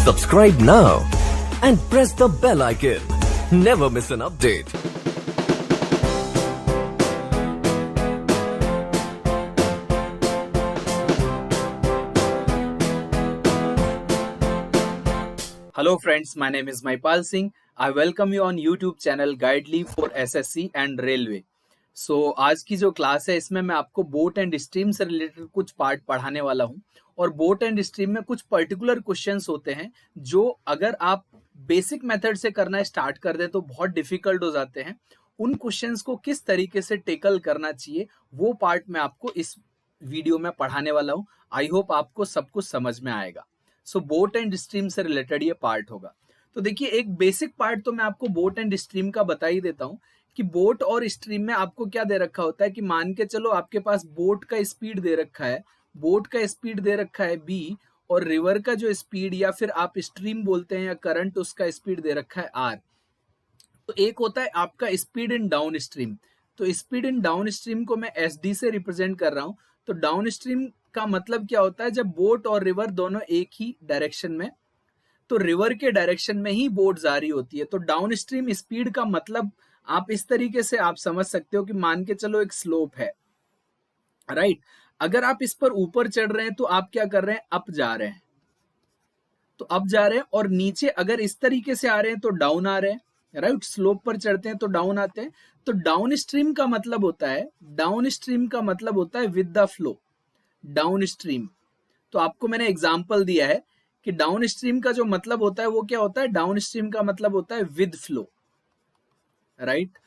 Subscribe now and press the bell icon. Never miss an update. Hello friends, my name is Maipal Singh. I welcome you on YouTube channel Guidely for SSC and Railway. So आज की जो class है इसमें मैं आपको boat and stream से related कुछ part पढ़ाने वाला हूं और बोट एंड स्ट्रीम में कुछ पर्टिकुलर क्वेश्चंस होते हैं जो अगर आप बेसिक मेथड से करना स्टार्ट कर दें तो बहुत डिफिकल्ट हो जाते हैं। उन क्वेश्चंस को किस तरीके से टेकल करना चाहिए वो पार्ट मैं आपको इस वीडियो में पढ़ाने वाला हूं। आई होप आपको सब कुछ समझ में आएगा। सो बोट एंड स्ट्रीम से रिलेटेड ये पार्ट होगा। तो देखिए एक बेसिक पार्ट तो मैं आपको बोट एंड स्ट्रीम का बता ही देता हूं कि बोट और स्ट्रीम में आपको क्या दे रखा होता है कि मान के चलो आपके पास बोट का स्पीड दे रखा है, बोट का स्पीड दे रखा है b और रिवर का जो स्पीड या फिर आप स्ट्रीम बोलते हैं या करंट उसका स्पीड दे रखा है r। तो एक होता है आपका स्पीड इन डाउन स्ट्रीम। तो स्पीड इन डाउन स्ट्रीम को मैं SD से रिप्रेजेंट कर रहा हूं। तो डाउन स्ट्रीम का मतलब क्या होता है, जब बोट और रिवर दोनों एक ही डायरेक्शन में, तो रिवर के डायरेक्शन में ही बोट जा रही होती है। तो डाउन स्ट्रीम स्पीड का मतलब आप इस तरीके से आप समझ सकते हो कि मान के चलो एक स्लोप है, राइट। अगर आप इस पर ऊपर चढ़ रहे हैं तो आप क्या कर रहे हैं, अप जा रहे हैं, तो अप जा रहे हैं। और नीचे अगर इस तरीके से आ रहे हैं तो डाउन आ रहे हैं, राइट। स्लोप पर चढ़ते हैं तो डाउन आते हैं। तो डाउन स्ट्रीम का मतलब होता है, डाउन स्ट्रीम का मतलब होता है with the flow, down stream. तो आपको मैंने एग्जांपल दिया है कि डाउन स्ट्रीम का जो मतलब होता है वो क्या होता है, डाउन स्ट्रीम का मतलब होता है विद फ्लो, राइट।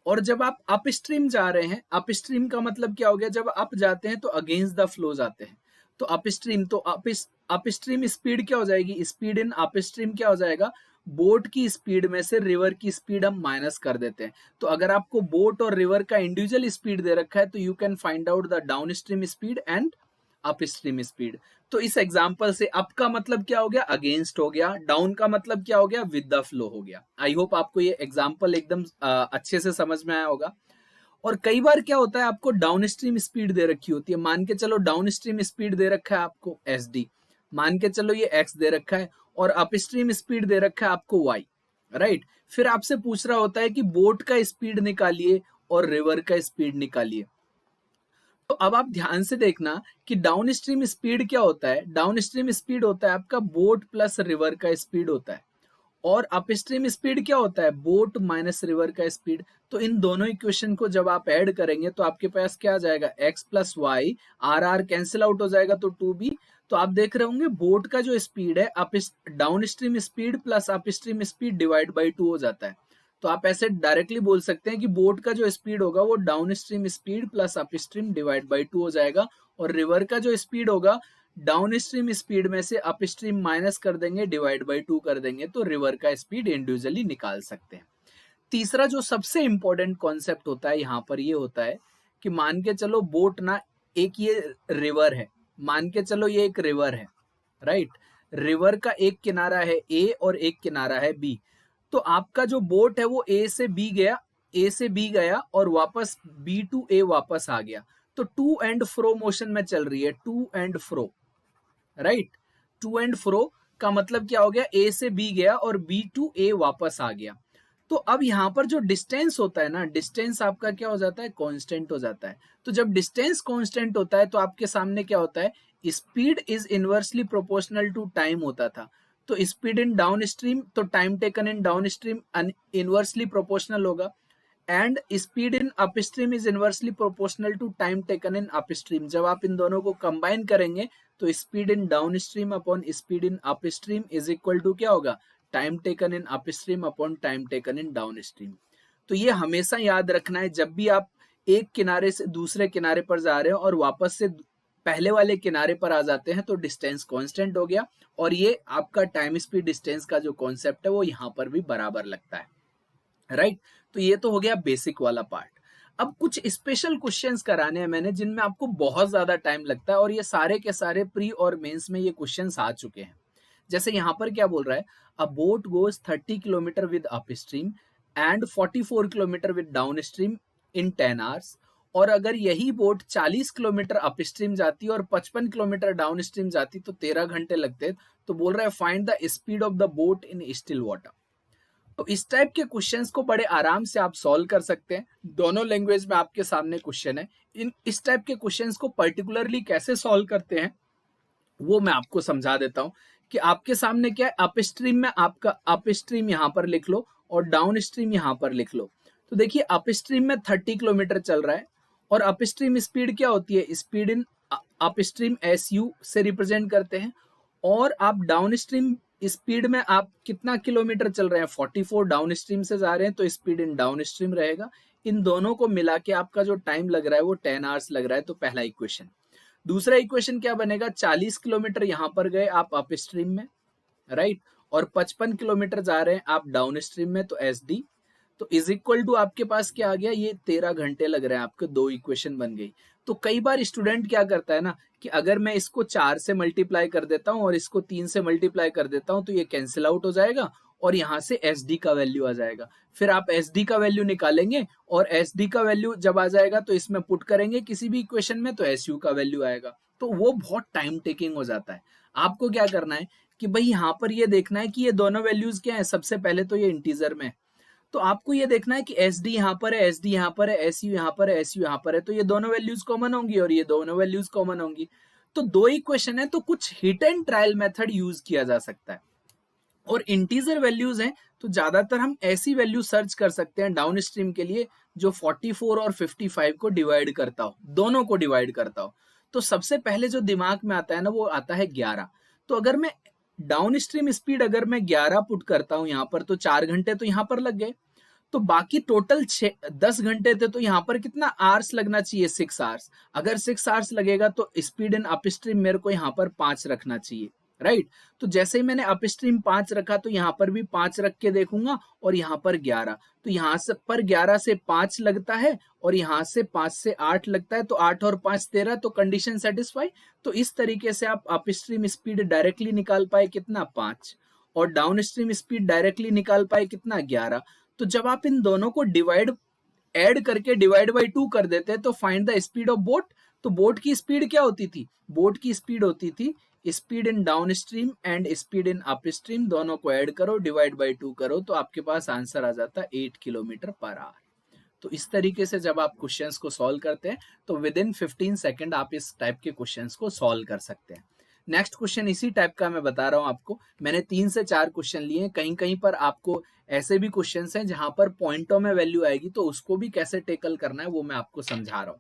और जब आप अप स्ट्रीम जा रहे हैं, अप स्ट्रीम का मतलब क्या हो गया, जब अप जाते हैं तो अगेंस्ट द फ्लो जाते हैं। तो अप स्ट्रीम, तो अप स्ट्रीम स्पीड क्या हो जाएगी, स्पीड इन अप स्ट्रीम क्या हो जाएगा, बोट की स्पीड में से रिवर की स्पीड हम माइनस कर देते हैं। तो अगर आपको बोट और रिवर का इंडिविजुअल स्पीड दे रखा है तो you can find out the down stream speed and up stream speed. तो इस एग्जांपल से अप का मतलब क्या हो गया, अगेंस्ट हो गया, डाउन का मतलब क्या हो गया, विद द फ्लो हो गया। आई होप आपको ये एग्जांपल एकदम अच्छे से समझ में आया होगा। और कई बार क्या होता है, आपको डाउन स्ट्रीम स्पीड दे रखी होती है। मान के चलो डाउन स्ट्रीम स्पीड दे रखा है आपको SD, मान के चलो ये X दे रखा है, और अप स्ट्रीम स्पीड दे रखा है आपको Y, राइट। फिर आपसे पूछ रहा होता है कि बोट का स्पीड निकालिए और रिवर का स्पीड निकालिए। तो अब आप ध्यान से देखना कि डाउन स्ट्रीम स्पीड क्या होता है, डाउन स्ट्रीम स्पीड होता है आपका बोट प्लस रिवर का स्पीड होता है। और अप स्ट्रीम स्पीड क्या होता है, बोट माइनस रिवर का स्पीड। तो इन दोनों इक्वेशन को जब आप ऐड करेंगे तो आपके पास क्या आ जाएगा, x plus y, are cancel out हो जाएगा तो 2b। तो आप देख रहे होंगे बोट का जो स्पीड है up down stream speed plus up stream speed divide by 2 हो जाता है। तो आप ऐसे डायरेक्टली बोल सकते हैं कि बोट का जो स्पीड होगा वो down stream speed plus up stream divide by 2 हो जाएगा, और रिवर का जो स्पीड होगा डाउन स्ट्रीम स्पीड में से अप स्ट्रीम माइनस कर देंगे, डिवाइड बाई 2 कर देंगे, तो रिवर का स्पीड इंडिविजुअली निकाल सकते हैं। तीसरा जो सबसे इंपॉर्टेंट कॉन्सेप्ट होता है यहाँ पर ये होता है कि मान के चलो बोट ना, एक ये रिवर है, मान के चलो ये एक रिवर है, राइट। रिवर का एक किनारा है A और एक किनारा है B। तो आपका जो बोट है वो A से B गया और वापस B टू A वापस आ गया। तो टू एंड फ्रो मोशन में चल रही है, to and fro, right. To and fro का मतलब क्या हो गया, A से B गया और B टू A वापस आ गया। तो अब यहाँ पर जो डिस्टेंस होता है ना, डिस्टेंस आपका क्या हो जाता है, कांस्टेंट हो जाता है। तो जब डिस्टेंस कांस्टेंट होता है तो आपके सामने क्या होता है, speed is inversely proportional to time होता था। तो स्पीड इन डाउन स्ट्रीम, तो time taken in downstream inversely proportional होगा, and speed in upstream is inversely proportional to time taken in upstream. जब आप इन दोनों को कंबाइन करेंगे तो speed in downstream upon speed in upstream is equal to क्या होगा, time taken in upstream upon time taken in downstream. तो ये हमेशा याद रखना है, जब भी आप एक किनारे से दूसरे किनारे पर जा रहे हो और वापस से पहले वाले किनारे पर आ जाते हैं तो डिस्टेंस कांस्टेंट हो गया, और ये आपका टाइम स्पीड डिस्टेंस का जो कॉन्सेप्ट है वो यहाँ पर भी बराबर लगता है, राइट। तो ये तो हो गया बेसिक वाला पार्ट। अब कुछ स्पेशल क्वेश्चंस कराने हैं मैंने जिनमें आपको बहुत ज्यादा टाइम लगता है, और ये सारे के सारे प्री और मेंस में ये क्वेश्चंस आ चुके हैं। जैसे यहाँ पर क्या बोल रहा है, अ boat goes 30 kilometre with up stream and 44 kilometre with down stream in 10 hours. और अगर यही बोट 40 किलोमीटर अप स्ट्रीम जाती और 55 किलोमीटर डाउन स्ट्रीम जाती तो 13 घंटे लगते। तो बोल रहा है find the speed of the boat in still water. तो इस टाइप के क्वेश्चंस को बड़े आराम से आप सॉल्व कर सकते हैं। दोनों लैंग्वेज में आपके सामने क्वेश्चन है। इस टाइप के क्वेश्चंस को पर्टिकुलरली कैसे सॉल्व करते हैं वो मैं आपको समझा देता हूं कि आपके सामने क्या है, अप स्ट्रीम में आपका अप स्ट्रीम यहां पर लिख लो और डाउन स्ट्रीम यहां पर लिख लो। तो देखिए अप स्ट्रीम में 30 किलोमीटर चल रहा है और अप स्ट्रीम स्पीड क्या होती है, speed in up stream SU से रिप्रेजेंट करते हैं। और आप डाउन स्ट्रीम स्पीड में आप कितना किलोमीटर चल रहे हैं, 44 डाउन स्ट्रीम से जा रहे हैं तो स्पीड इन डाउन स्ट्रीम रहेगा। इन दोनों को मिला के आपका जो टाइम लग रहा है वो 10 आवर्स लग रहा है। तो पहला इक्वेशन। दूसरा इक्वेशन क्या बनेगा, 40 किलोमीटर यहां पर गए आप अप स्ट्रीम में, राइट, और 55 किलोमीटर जा रहे हैं आप डाउन स्ट्रीम में, तो SD। तो इज इक्वल टू आपके पास क्या आ गया, ये 13 घंटे लग रहे हैं आपके। दो इक्वेशन बन गई। तो कई बार स्टूडेंट क्या करता है ना कि अगर मैं इसको 4 से मल्टीप्लाई कर देता हूं और इसको 3 से मल्टीप्लाई कर देता हूं तो ये कैंसिल आउट हो जाएगा और यहां से SD का वैल्यू आ जाएगा। फिर आप SD का वैल्यू निकालेंगे और SD का वैल्यू जब आ जाएगा तो इसमें पुट करेंगे किसी भी इक्वेशन में तो SU का वैल्यू आएगा। तो वो बहुत टाइम टेकिंग हो जाता है। आपको क्या करना है कि भाई यहाँ पर ये देखना है कि ये दोनों वैल्यूज क्या है। सबसे पहले तो ये इंटीजर में, तो आपको ये देखना है कि SD यहाँ पर है, SD यहाँ पर है, SU यहाँ पर है, SU यहाँ पर है, तो ये दोनों वैल्यूज कॉमन होंगी और ये दोनों वैल्यूज कॉमन होंगी। तो दो इक्वेशन है तो कुछ hit and trial method use किया जा सकता है। और इंटीजर वैल्यूज हैं तो ज्यादातर हम ऐसी वैल्यू सर्च कर सकते हैं डाउन स्ट्रीम के लिए जो 44 और 55 को डिवाइड करता हो, दोनों को डिवाइड करता हो। तो सबसे पहले जो दिमाग में आता है ना वो आता है 11। तो अगर मैं डाउन स्ट्रीम स्पीड अगर मैं 11 पुट करता हूं यहाँ पर तो 4 घंटे तो यहाँ पर लग गए। तो बाकी टोटल 10 घंटे थे तो यहाँ पर कितना आवर्स लगना चाहिए, 6 आवर्स। अगर 6 आवर्स लगेगा तो स्पीड इन अप स्ट्रीम मेरे को यहाँ पर 5 रखना चाहिए, राइट। तो जैसे ही मैंने अप स्ट्रीम 5 रखा तो यहाँ पर भी 5 रख के देखूंगा और यहाँ पर 11। तो यहाँ से पर 11 से 5 लगता है और यहाँ से 5 से 8 लगता है, तो 8 और 5 13, तो कंडीशन सेटिस्फाई। तो इस तरीके से आप अप स्ट्रीम स्पीड डायरेक्टली निकाल पाए कितना, 5, और डाउन स्ट्रीम स्पीड डायरेक्टली निकाल पाए कितना, 11। तो जब आप इन दोनों को ऐड करके डिवाइड बाई 2 कर देते हैं तो find the speed of boat. तो बोट की स्पीड क्या होती थी, बोट की स्पीड होती थी speed in down stream and speed in up stream, दोनों को ऐड करो डिवाइड बाई 2 करो तो आपके पास आंसर आ जाता है 8 किलोमीटर पर आवर। तो इस तरीके से जब आप क्वेश्चंस को सॉल्व करते हैं तो विद इन 15 सेकंड आप इस टाइप के क्वेश्चंस को सॉल्व कर सकते हैं। नेक्स्ट क्वेश्चन इसी टाइप का मैं बता रहा हूं आपको। मैंने 3 से 4 क्वेश्चन लिए हैं। कहीं कहीं पर आपको ऐसे भी क्वेश्चंस हैं जहां पर पॉइंटों में वैल्यू आएगी तो उसको भी कैसे टेकल करना है वो मैं आपको समझा रहा हूं,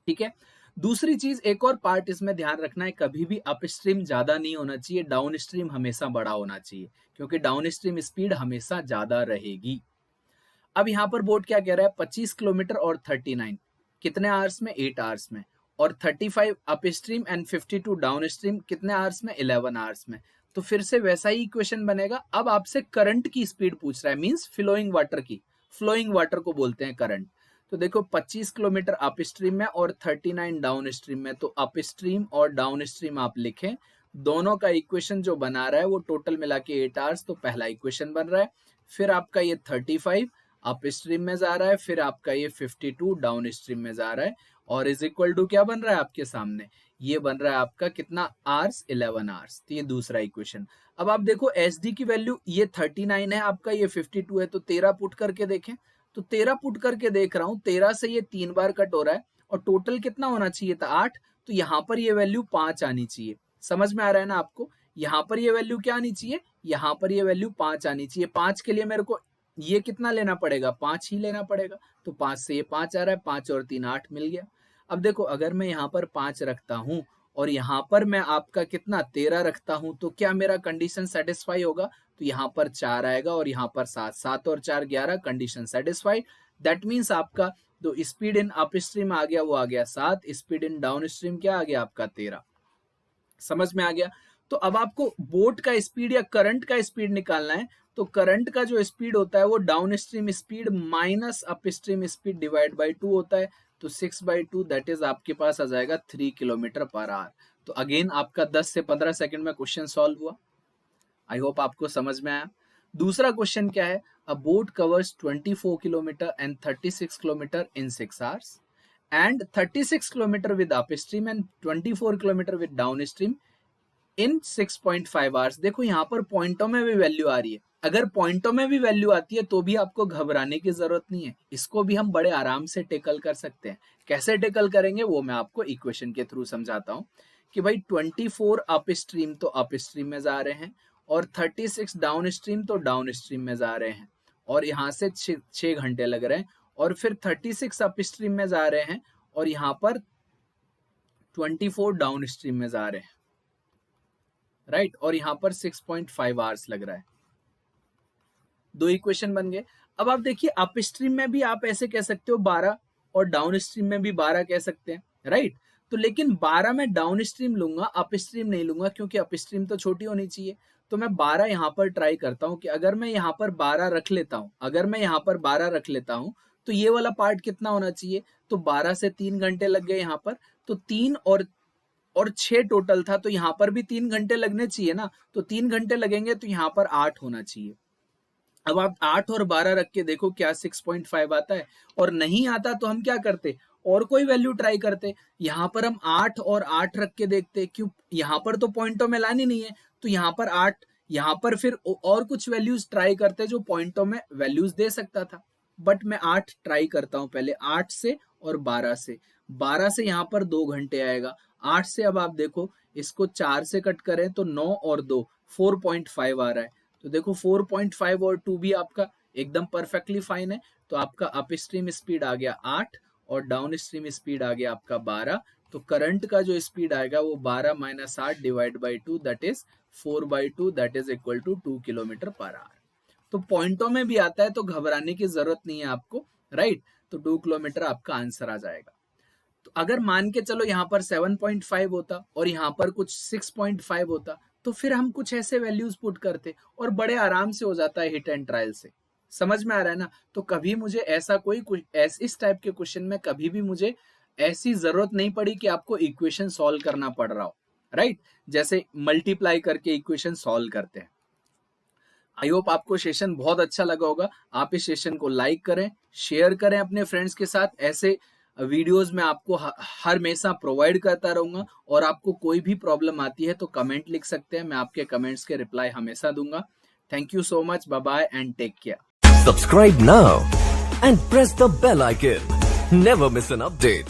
ठीक है। दूसरी चीज, एक और पार्ट इसमें ध्यान रखना है, कभी भी अप स्ट्रीम ज्यादा नहीं होना चाहिए, डाउन स्ट्रीम हमेशा बड़ा होना चाहिए क्योंकि डाउन स्ट्रीम स्पीड हमेशा ज्यादा रहेगी। अब यहाँ पर बोर्ड क्या कह रहा है, 25 किलोमीटर और 39 कितने आवर्स में, 8 आवर्स में, और 35 up stream and 52 down stream कितने आवर्स में, 11 आवर्स में। तो फिर से वैसा ही इक्वेशन बनेगा। अब आपसे करंट की स्पीड पूछ रहा है, मींस फ्लोइंग वाटर की, फ्लोइंग वाटर को बोलते हैं करंट। तो देखो 25 किलोमीटर अप स्ट्रीम में और 39 डाउन स्ट्रीम में, तो अप स्ट्रीम और डाउन स्ट्रीम आप लिखें, दोनों का इक्वेशन जो बना रहा है वो टोटल मिला के 8 आवर्स, तो पहला इक्वेशन बन रहा है। फिर आपका ये 35 अप स्ट्रीम में जा रहा है, फिर आपका ये 52 डाउन स्ट्रीम में जा रहा है, और इज इक्वल टू क्या बन रहा है आपके सामने, ये बन रहा है आपका कितना आवर्स, 11 आवर्स। तो ये दूसरा इक्वेशन। अब आप देखो SD की वैल्यू ये 39 है आपका, ये 52 है, तो 13 पुट करके देखें। तो 13 पुट करके देख रहा हूं, 13 से ये 3 बार कट हो रहा है और टोटल कितना होना चाहिए था, 8। तो यहाँ पर ये वैल्यू 5 आनी चाहिए। समझ में आ रहा है ना आपको, यहाँ पर ये वैल्यू क्या आनी चाहिए, यहाँ पर ये वैल्यू 5 आनी चाहिए। 5 के लिए मेरे को ये कितना लेना पड़ेगा, 5 ही लेना पड़ेगा। तो 5 से ये 5 आ रहा है, 5 और 3 8 मिल गया। अब देखो अगर मैं यहाँ पर 5 रखता हूं और यहाँ पर मैं आपका कितना 13 रखता हूं तो क्या मेरा कंडीशन सेटिस्फाई होगा, तो यहाँ पर 4 आएगा और यहाँ पर 7, 7 और 4 11, कंडीशन सेटिस्फाइड। दैट मीन्स आपका जो स्पीड इन अप स्ट्रीम आ गया वो आ गया 7, स्पीड इन डाउन स्ट्रीम क्या आ गया आपका 13। समझ में आ गया। तो अब आपको बोट का स्पीड या करंट का स्पीड निकालना है। तो करंट का जो स्पीड होता है वो down stream speed minus up stream speed divide by 2 होता है। तो 6/2 दैट इज आपके पास आ जाएगा 3 किलोमीटर पर आवर। तो अगेन आपका 10 से 15 सेकंड में क्वेश्चन सॉल्व हुआ। आई होप आपको समझ में आया। दूसरा क्वेश्चन क्या है, अ boat covers 24 kilometre and 36 kilometre in 6 hours and 36 kilometer with upstream and 24 kilometer with downstream in 6.5 hours। देखो यहाँ पर पॉइंटों में भी वैल्यू आ रही है। अगर पॉइंटों में भी वैल्यू आती है तो भी आपको घबराने की जरूरत नहीं है, इसको भी हम बड़े आराम से टेकल कर सकते हैं। कैसे टेकल करेंगे वो मैं आपको इक्वेशन के थ्रू समझाता हूँ कि भाई 24 अपस्ट्रीम तो अपस्ट्रीम में जा रहे हैं और 36 डाउनस्ट्रीम तो डाउनस्ट्रीम में जा रहे हैं और यहाँ से 6 घंटे लग रहे हैं, और फिर 36 अपस्ट्रीम में जा रहे हैं और यहाँ पर 24 डाउनस्ट्रीम में जा रहे हैं, राइट, और यहाँ पर 6.5 आवर्स लग रहा है। दो इक्वेशन बन गए। अब आप देखिए अपस्ट्रीम में भी आप ऐसे कह सकते हो 12 और डाउनस्ट्रीम में भी 12 कह सकते हैं, राइट। तो लेकिन 12 में डाउनस्ट्रीम लूंगा, अपस्ट्रीम नहीं लूंगा, क्योंकि अपस्ट्रीम तो छोटी होनी चाहिए। तो मैं 12 यहाँ पर ट्राई करता हूँ कि अगर मैं यहाँ पर 12 रख लेता हूँ, तो ये वाला पार्ट कितना होना चाहिए, तो 12 से 3 घंटे लग गए यहाँ पर, तो 3 और 6 टोटल था, तो यहाँ पर भी 3 घंटे लगने चाहिए ना, तो 3 घंटे लगेंगे तो यहाँ पर 8 होना चाहिए। अब आप 8 और 12 रख के देखो क्या 6.5 आता है, और नहीं आता तो हम क्या करते, और कोई वैल्यू ट्राई करते। यहाँ पर हम 8 और 8 रख के देखते, क्यों, यहाँ पर तो पॉइंटों में लानी नहीं है, तो यहाँ पर 8, यहाँ पर फिर और कुछ वैल्यूज ट्राई करते जो पॉइंटों में वैल्यूज दे सकता था। बट मैं 8 ट्राई करता हूँ पहले, 8 से और 12 से। 12 से यहाँ पर 2 घंटे आएगा, 8 से अब आप देखो इसको 4 से कट करें तो 9 और 2 4.5 आ रहा है। तो देखो 4.5 और 2 भी आपका एकदम परफेक्टली फाइन है। तो आपका अपस्ट्रीम स्पीड आ गया 8 और डाउन स्ट्रीम स्पीड आ गया आपका 12। तो करंट का जो स्पीड आएगा वो 12 - 8 divide by 2 that is 4/2 that is equal to 2 kilometre per hour. तो पॉइंटों में भी आता है तो घबराने की जरूरत नहीं है आपको, राइट। तो 2 किलोमीटर आपका आंसर आ जाएगा। तो अगर मान के चलो यहाँ पर 7.5 होता और यहाँ पर कुछ 6.5 होता, तो फिर हम कुछ ऐसे वैल्यूज पुट करते और बड़े आराम से हो जाता है हिट एंड ट्रायल से। समझ में आ रहा है ना। तो कभी मुझे ऐसा कोई इस टाइप के क्वेश्चन में कभी भी मुझे ऐसी जरूरत नहीं पड़ी कि आपको इक्वेशन सॉल्व करना पड़ रहा हो, राइट। जैसे मल्टीप्लाई करके इक्वेशन सॉल्व करते हैं। आई होप आपको सेशन बहुत अच्छा लगा होगा। आप इस सेशन को लाइक करें, शेयर करें अपने फ्रेंड्स के साथ। ऐसे वीडियोस में आपको हर हमेशा प्रोवाइड करता रहूंगा, और आपको कोई भी प्रॉब्लम आती है तो कमेंट लिख सकते हैं, मैं आपके कमेंट्स के रिप्लाई हमेशा दूंगा। Thank you so much, bye bye and take care. Subscribe now and press the bell icon. Never miss an update.